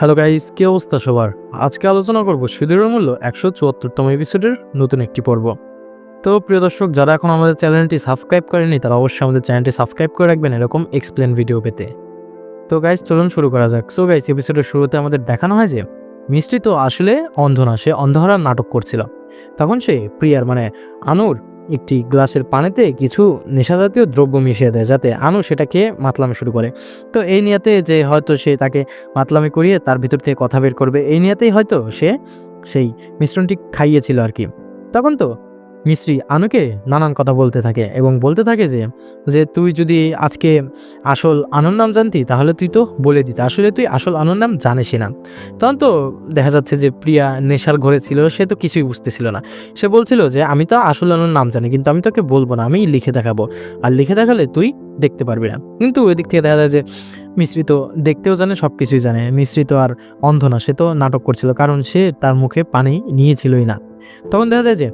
Hello guys, কি অবস্থা সবার? আজকে আলোচনা করব সুদৃঢ় মূল্য 174তম এপিসোডের নতুন একটি পর্ব। তো প্রিয় দর্শক, যারা এখন আমাদের চ্যানেলটি সাবস্ক্রাইব করেনি তারা অবশ্যই আমাদের চ্যানেলটি সাবস্ক্রাইব করে রাখবেন এরকম এক্সপ্লেন ভিডিও পেতে। তো গাইস, চলুন শুরু করা যাক। সো গাইস, এপিসোডের শুরুতে আমাদের দেখানো হয় যে মিষ্টি তো আসলে অন্ধ না, সে অন্ধহারার নাটক করছিল। তখন সে প্রিয়ার মানে আনুর একটি গ্লাসের পানিতে কিছু নেশাজাতীয় দ্রব্য মিশিয়ে দেয় যাতে আনু সেটাকে মাতলামি শুরু করে। তো এই নিয়তে যে হয়তো সে তাকে মাতলামি করিয়ে তার ভিতর থেকে কথা বের করবে, এই নিয়তেই হয়তো সে সেই মিশ্রণটি খাইয়েছিল আর কি। তখন তো মিশ্রি আনুকে নানান কথা বলতে থাকে এবং বলতে থাকে যে যে তুই যদি আজকে আসল আনুর নাম জানতি তাহলে তুই তো বলে দিতি, আসলে তুই আসল আনুর নাম জানিসই না। তখন তো দেখা যাচ্ছে যে প্রিয়া নেশার ঘরে ছিল, সে তো কিছুই বুঝতেছিল না। সে বলছিল যে আমি তো আসল আনুর নাম জানি, কিন্তু আমি তোকে বলবো না, আমি লিখে দেখাবো, আর লিখে দেখালে তুই দেখতে পারবি না। কিন্তু ওই দিক থেকে দেখা যায় যে মিশ্রি তো দেখতেও জানে, সব কিছুই জানে। মিশ্রি তো আর অন্ধ না, সে তো নাটক করছিল, কারণ সে তার মুখে পানি নিয়েছিলই না। তখন দেখা যায় যে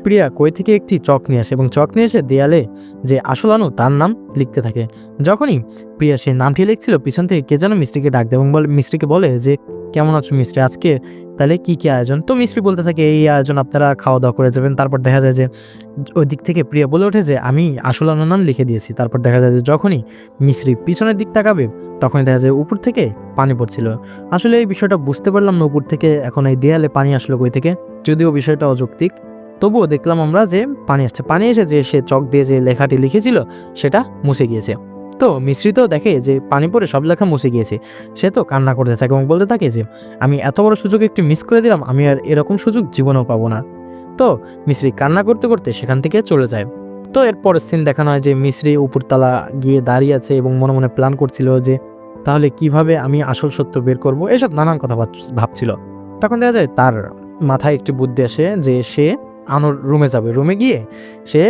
প্রিয়া কই থেকে একটি চক নিয়ে আসে এবং চক নিয়ে এসে দেয়ালে যে আসল আনু তার নাম লিখতে থাকে। যখনই প্রিয়া সেই নামটি লিখছিল, পিছন থেকে কে যেন মিস্ত্রিকে ডাক দেয় এবং মিস্ত্রিকে বলে যে কেমন আছো মিস্ত্রি, আজকে তাহলে কি কি আয়োজন? তো মিস্ত্রি বলতে থাকে এই আয়োজন, আপনারা খাওয়া দাওয়া করে যাবেন। তারপর দেখা যায় যে ওই দিক থেকে প্রিয়া বলে ওঠে যে আমি আসল আনুর নাম লিখে দিয়েছি। তারপর দেখা যায় যে যখনই মিস্ত্রি পিছনের দিক তাকাবে তখনই দেখা যায় উপর থেকে পানি পড়ছিল। আসলে এই বিষয়টা বুঝতে পারলাম না, উপর থেকে এখন এই দেয়ালে পানি আসলো কই থেকে, যদিও বিষয়টা অযৌক্তিক। তবুও দেখলাম আমরা যে পানি আসছে, পানি এসে যে সে চক দিয়ে যে লেখাটি লিখেছিল সেটা মুছে গিয়েছে। তো মিশ্রিত দেখে যে পানি পড়ে সব লেখা মুছে গিয়েছে, সে তো কান্না করতে থাকে এবং বলতে থাকে যে আমি এত বড় সুযোগ একটু মিস করে দিলাম, আমি আর এরকম সুযোগ জীবনেও পাবো না। তো মিশ্রি কান্না করতে করতে সেখান থেকে চলে যায়। তো এরপরের সিন দেখানো হয় যে মিশ্রি উপরতলা গিয়ে দাঁড়িয়ে আছে এবং মনে মনে প্ল্যান করছিল যে তাহলে কিভাবে আমি আসল সত্য বের করব, এসব নানান কথা ভাবছিল। তখন দেখা যায় তার মাথায় একটি বুদ্ধি আসে যে সে আনুর রুমে যাবে, রুমে গিয়ে সে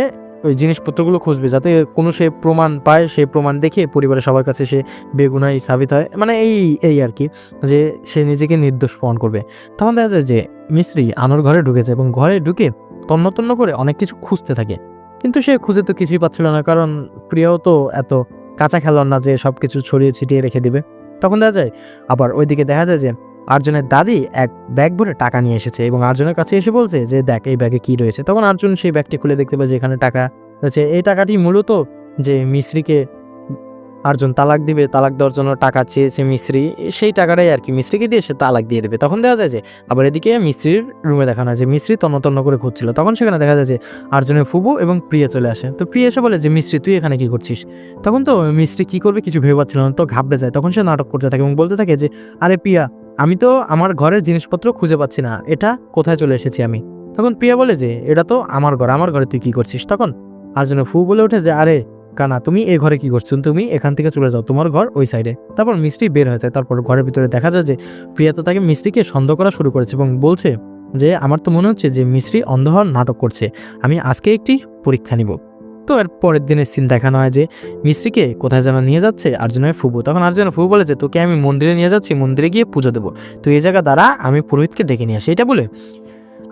ওই জিনিসপত্রগুলো খুঁজবে যাতে কোনো সে প্রমাণ পায়, সেই প্রমাণ দেখে পরিবারের সবার কাছে সে বেগুনাই সাবিত হয়, মানে এই এই আর কি, যে সে নিজেকে নির্দোষ প্রমাণ করবে। তখন দেখা যায় যে মিশ্রি আনুর ঘরে ঢুকে যায় এবং ঘরে ঢুকে তন্ন তন্ন করে অনেক কিছু খুঁজতে থাকে, কিন্তু সে খুঁজে তো কিছুই পাচ্ছিল না, কারণ প্রিয়াও তো এত কাঁচা খেলোয়াড় না যে সব কিছু ছড়িয়ে ছিটিয়ে রেখে দিবে। তখন দেখা যায় আবার ওইদিকে দেখা যায় যে আর্জুনের দাদি এক ব্যাগ ভরে টাকা নিয়ে এসেছে এবং আর্জুনের কাছে এসে বলছে যে দেখ এই ব্যাগে কি রয়েছে। তখন আর্জুন সেই ব্যাগটি খুলে দেখতে পায় যে এখানে টাকা রয়েছে। এই টাকাটি মূলত যে মিশ্রিকে আর্জুন তালাক দিবে, তালাক দেওয়ার জন্য টাকা চেয়েছে মিস্ত্রি, সেই টাকাটাই আর কি মিস্ত্রিকে দিয়ে সে তালাক দিয়ে দেবে। তখন দেখা যায় যে আবার এদিকে মিস্ত্রির রুমে দেখানো হয় যে মিস্ত্রি তন্ন তন্ন করে খুঁজছিল। তখন সেখানে দেখা যায় যে আর্জুনের ফুবু এবং প্রিয়া চলে আসে। তো প্রিয়া এসে বলে যে মিস্ত্রি তুই এখানে কি করছিস? তখন তো মিস্ত্রি কি করবে কিছু ভেবে পাচ্ছিল না, তো ঘাবড়ে যায়। তখন সে নাটক করতে থাকে এবং বলতে থাকে যে আরে প্রিয়া, আমি তো আমার ঘরের জিনিসপত্র খুঁজে পাচ্ছি না, এটা কোথায় চলে এসেছি আমি? তখন প্রিয়া বলে যে এটা তো আমার ঘর, আমার ঘরে তুই কি করছিস? তখন আর্জুনের ফু বলে ওঠে যে আরে কানা, তুমি এই ঘরে কি করছো? তুমি এখান থেকে চলে যাও, তোমার ঘর ওই সাইডে। তারপর মিষ্টি বের হয়ে যায়। তারপর ঘরের ভিতরে দেখা যায় যে প্রিয়া তো তাকে মিষ্টিকে সন্দেহ করা শুরু করেছে এবং বলছে যে আমার তো মনে হচ্ছে যে মিষ্টি অন্ধ হওয়ার নাটক করছে, আমি আজকে একটি পরীক্ষা নিব। তো এর পরের দিনের সিন দেখানো হয় যে মিস্ত্রিকে কোথায় যেন নিয়ে যাচ্ছে আর্জুনের ফুবু। তখন আর্জুনের ফুবু বলে যে তোকে আমি মন্দিরে নিয়ে যাচ্ছি, মন্দিরে গিয়ে পুজো দেবো, তুই এই জায়গা দ্বারা আমি পুরোহিতকে ডেকে নিয়ে আসি। এটা বলে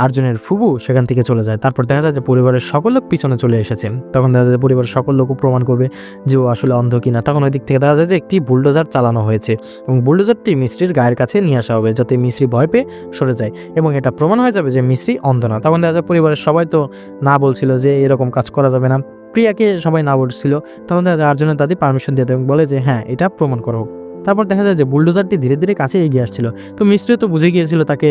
আর্জুনের ফুবু সেখান থেকে চলে যায়। তারপর দেখা যায় যে পরিবারের সকল লোক পিছনে চলে এসেছে। তখন দেখা যায় যে পরিবারের সকল লোকও প্রমাণ করবে যে ও আসলে অন্ধ কিনা। তখন ওই দিক থেকে দেখা যায় যে একটি বুলডোজার চালানো হয়েছে এবং বুলডোজারটি মিস্ত্রির গায়ের কাছে নিয়ে আসা হবে যাতে মিস্ত্রি ভয় পেয়ে সরে যায় এবং এটা প্রমাণ হয়ে যাবে যে মিস্ত্রি অন্ধ না। তখন দেখা যায় পরিবারের সবাই তো না বলছিল যে এরকম কাজ করা যাবে না, প্রিয়াকে সবাই না বলছিল। তখন দেখা যায় আর্জুনের দাদি পারমিশন দিয়ে দেয় এবং বলে যে হ্যাঁ, এটা প্রমাণ করো। তারপর দেখা যায় যে বুলডোজারটি ধীরে ধীরে কাছে এগিয়ে আসছিল। তো মিস্ত্রি তো বুঝে গিয়েছিল তাকে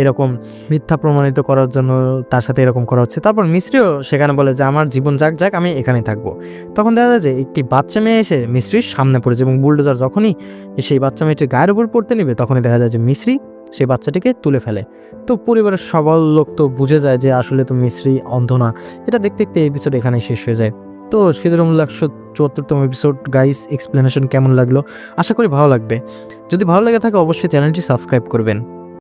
এরকম মিথ্যা প্রমাণিত করার জন্য তার সাথে এরকম করা হচ্ছে। তারপর মিস্ত্রিও সেখানে বলে যে আমার জীবন যাক যাক, আমি এখানেই থাকবো। তখন দেখা যায় যে একটি বাচ্চা মেয়ে এসে মিস্ত্রির সামনে পড়েছে এবং বুলডোজার যখনই সেই বাচ্চা মেয়েটির গায়ের উপর পড়তে নিবে তখনই দেখা যায় যে মিস্ত্রি সেই বাচ্চাটিকে তুলে ফেলে। তো পরিবারের সবার লোক তো বুঝে যায় যে আসলে তো মিস্ত্রি অন্ধ না। এটা দেখতে দেখতে এপিসোড এখানেই শেষ হয়ে যায়। তো সুদৃঢ় 174তম এপিসোড গাইস এক্সপ্লেনেশন কেমন লাগলো? আশা করি ভালো লাগবে। যদি ভালো লেগে থাকে অবশ্যই চ্যানেলটি সাবস্ক্রাইব করবেন।